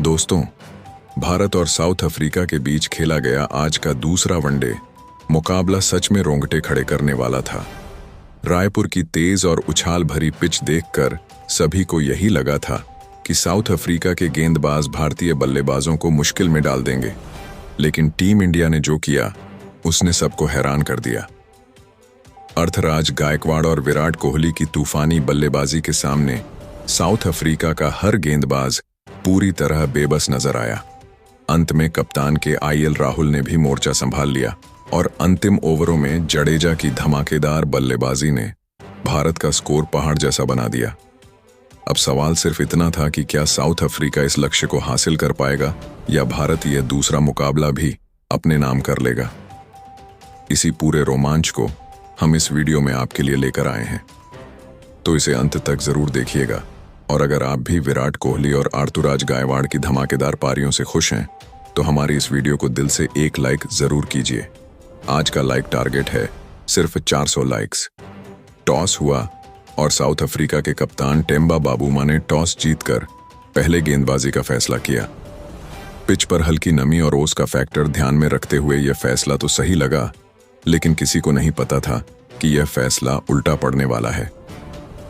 दोस्तों, भारत और south Africa के बीच खेला गया आज का दूसरा वनडे मुकाबला सच में रोंगटे खड़े करने वाला था। रायपुर की तेज और उछाल भरी पिच देखकर सभी को यही लगा था कि साउथ अफ्रीका के गेंदबाज भारतीय बल्लेबाजों को मुश्किल में डाल देंगे, लेकिन टीम इंडिया ने जो किया उसने सबको हैरान कर दिया। अर्थराज गायकवाड़ और विराट कोहली की तूफानी बल्लेबाजी के सामने साउथ अफ्रीका का हर गेंदबाज पूरी तरह बेबस नजर आया। अंत में कप्तान के आईएल राहुल ने भी मोर्चा संभाल लिया और अंतिम ओवरों में जडेजा की धमाकेदार बल्लेबाजी ने भारत का स्कोर पहाड़ जैसा बना दिया। अब सवाल सिर्फ इतना था कि क्या साउथ अफ्रीका इस लक्ष्य को हासिल कर पाएगा या भारत यह दूसरा मुकाबला भी अपने नाम कर लेगा। इसी पूरे रोमांच को हम इस वीडियो में आपके लिए लेकर आए हैं, तो इसे अंत तक जरूर देखिएगा। और अगर आप भी विराट कोहली और अर्थराज गायकवाड़ की धमाकेदार पारियों से खुश हैं तो हमारी इस वीडियो को दिल से एक लाइक जरूर कीजिए। आज का लाइक टारगेट है सिर्फ 400 लाइक्स। टॉस हुआ और साउथ अफ्रीका के कप्तान टेम्बा बाबूमा ने टॉस जीतकर पहले गेंदबाजी का फैसला किया। पिच पर हल्की नमी और ओस का फैक्टर ध्यान में रखते हुए यह फैसला तो सही लगा, लेकिन किसी को नहीं पता था कि यह फैसला उल्टा पड़ने वाला है।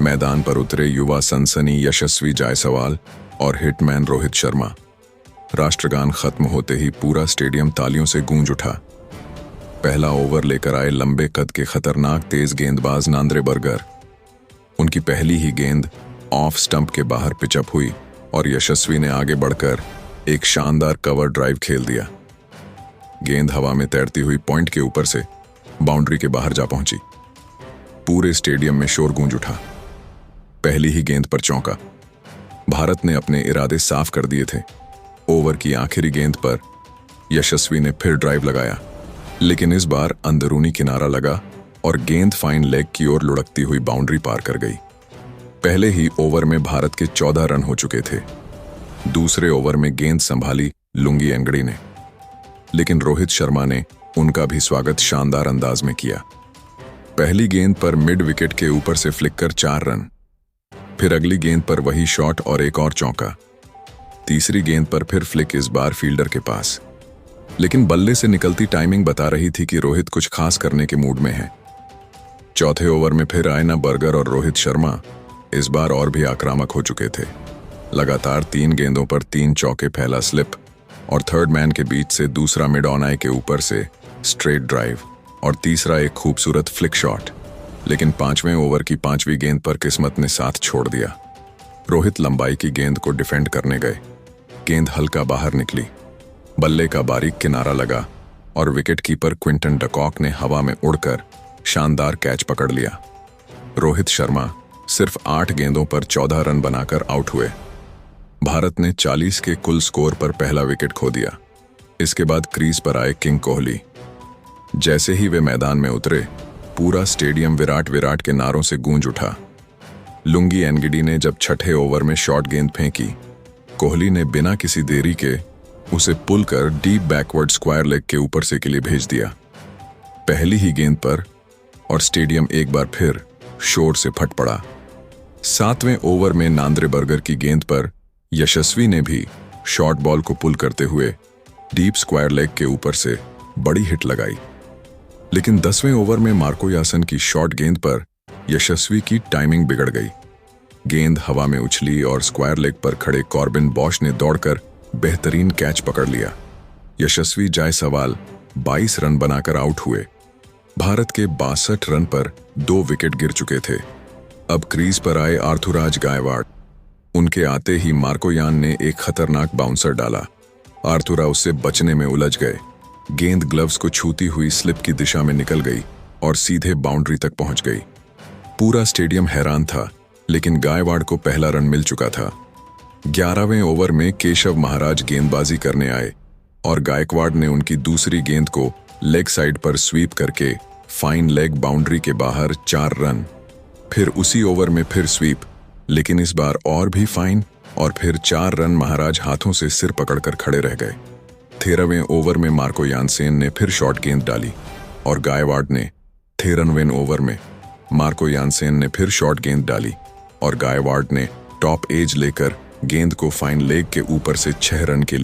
मैदान पर उतरे युवा सनसनी यशस्वी जायसवाल और हिटमैन रोहित शर्मा। राष्ट्रगान खत्म होते ही पूरा स्टेडियम तालियों से गूंज उठा। पहला ओवर लेकर आए लंबे कद के खतरनाक तेज गेंदबाज नांद्रे बर्गर। उनकी पहली ही गेंद ऑफ स्टंप के बाहर पिचअप हुई और यशस्वी ने आगे बढ़कर एक शानदार कवर ड्राइव खेल दिया। गेंद हवा में तैरती हुई पॉइंट के ऊपर से बाउंड्री के बाहर जा पहुंची। पूरे स्टेडियम में शोर गूंज उठा। पहली ही गेंद पर चौका। भारत ने अपने इरादे साफ कर दिए थे। ओवर की आखिरी गेंद पर यशस्वी ने फिर ड्राइव लगाया, लेकिन इस बार अंदरूनी किनारा लगा और गेंद फाइन लेग की ओर लुढ़कती हुई बाउंड्री पार कर गई। पहले ही ओवर में भारत के 14 रन हो चुके थे। दूसरे ओवर में गेंद संभाली लुंगी एंगड़ी ने, लेकिन रोहित शर्मा ने उनका भी स्वागत शानदार अंदाज में किया। पहली गेंद पर मिड विकेट के ऊपर से फ्लिक कर 4 रन। फिर अगली गेंद पर वही शॉट और एक और चौका। तीसरी गेंद पर फिर फ्लिक, इस बार फील्डर के पास, लेकिन बल्ले से निकलती टाइमिंग बता रही थी कि रोहित कुछ खास करने के मूड में है। चौथे ओवर में फिर आए ना बर्गर और रोहित शर्मा इस बार और भी आक्रामक हो चुके थे। लगातार 3 गेंदों पर 3 चौके, पहला स्लिप और थर्ड मैन के बीच से दूसरा मिड ऑन आई के ऊपर से स्ट्रेट ड्राइव और तीसरा एक खूबसूरत फ्लिक शॉट। लेकिन 5वें ओवर की 5वीं गेंद पर किस्मत ने साथ छोड़ दिया। रोहित लंबाई की गेंद को डिफेंड करने गए। गेंद हल्का बाहर निकली, बल्ले का बारीक किनारा लगा और विकेट कीपर क्विंटन डकॉक ने हवा में उड़कर शानदार कैच पकड़ लिया। रोहित शर्मा सिर्फ 8 गेंदों पर 14 रन बनाकर आउट हुए। भारत ने 40 के कुल स्कोर पर पहला विकेट खो दिया। इसके बाद क्रीज पर आए किंग कोहली। जैसे ही वे मैदान में उतरे, पूरा स्टेडियम विराट विराट के नारों से गूंज उठा। लुंगी एनगिडी ने जब छठे ओवर में शॉर्ट गेंद फेंकी, कोहली ने बिना किसी देरी के उसे पुल कर डीप बैकवर्ड स्क्वायर लेग के ऊपर से के लिए भेज दिया। पहली ही गेंद पर और स्टेडियम एक बार फिर शोर से फट पड़ा। 7वें ओवर में नांद्रे बर्गर की गेंद पर यशस्वी ने भी शॉर्ट बॉल को पुल करते हुए डीप स्क्वायर लेग के ऊपर से बड़ी हिट लगाई। लेकिन 10वें ओवर में मार्को यासन की शॉर्ट गेंद पर यशस्वी की टाइमिंग बिगड़ गई। गेंद हवा में उछली और स्क्वायर लेग पर खड़े कॉर्बिन बॉश ने दौड़कर बेहतरीन कैच पकड़ लिया। यशस्वी जायसवाल 22 रन बनाकर आउट हुए। भारत के 62 रन पर 2 विकेट गिर चुके थे। अब क्रीज पर आए अर्थराज गायकवाड़। उनके आते ही मार्को यान ने एक खतरनाक बाउंसर डाला। अर्थुरा उससे बचने में उलझ गए। गेंद ग्लव्स को छूती हुई स्लिप की दिशा में निकल गई और सीधे बाउंड्री तक पहुंच गई। पूरा स्टेडियम हैरान था, लेकिन गायकवाड़ को पहला रन मिल चुका था। 11वें ओवर में केशव महाराज गेंदबाजी करने आए और गायकवाड़ ने उनकी दूसरी गेंद को लेग साइड पर स्वीप करके फाइन लेग बाउंड्री के बाहर 4 रन। फिर उसी ओवर में फिर स्वीप, लेकिन इस बार और भी फाइन और फिर 4 रन। महाराज हाथों से सिर पकड़कर खड़े रह गए। 13वें ओवर में मार्को यानसेन ने फिर शॉर्ट गेंद डाली और गायकवाड़ ने 13वें ओवर में मार्को यानसेन ने फिर शॉर्ट गेंद डाली और गायकवाड़ ने टॉप एज लेकर गेंद को फाइन लेग के ऊपर से 6 रन के लिए